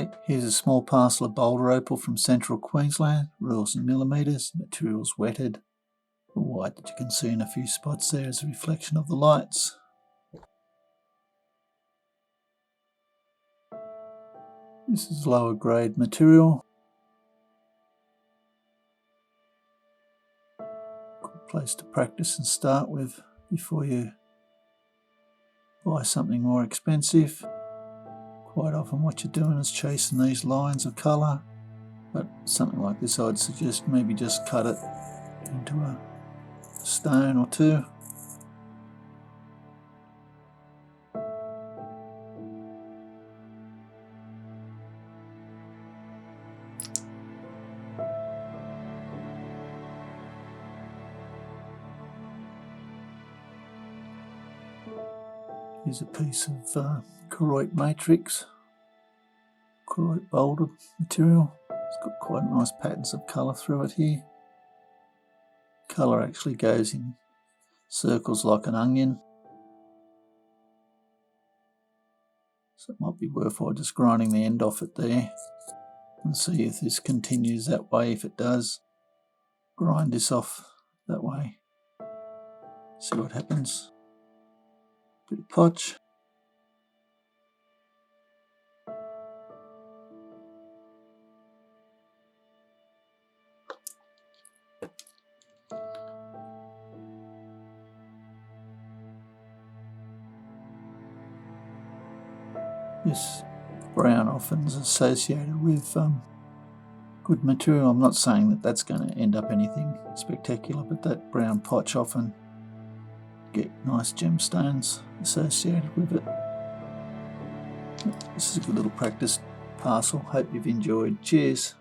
Okay, here's a small parcel of Boulder Opal from central Queensland, rules in millimetres, materials wetted, white that you can see in a few spots there as a reflection of the lights. This is lower grade material. Good place to practice and start with before you buy something more expensive. Quite often what you're doing is chasing these lines of colour, but something like this I'd suggest maybe just cut it into a stone or two. Here's a piece of Koroite matrix, Koroite boulder material. It's got quite nice patterns of colour through it here. Colour actually goes in circles like an onion, so it might be worthwhile just grinding the end off it there and see if this continues that way. If it does, grind this off that way, see what happens. Bit of potch. This brown often is associated with good material. I'm not saying that that's going to end up anything spectacular, but that brown potch often get nice gemstones associated with it. This is a good little practice parcel. Hope you've enjoyed. Cheers.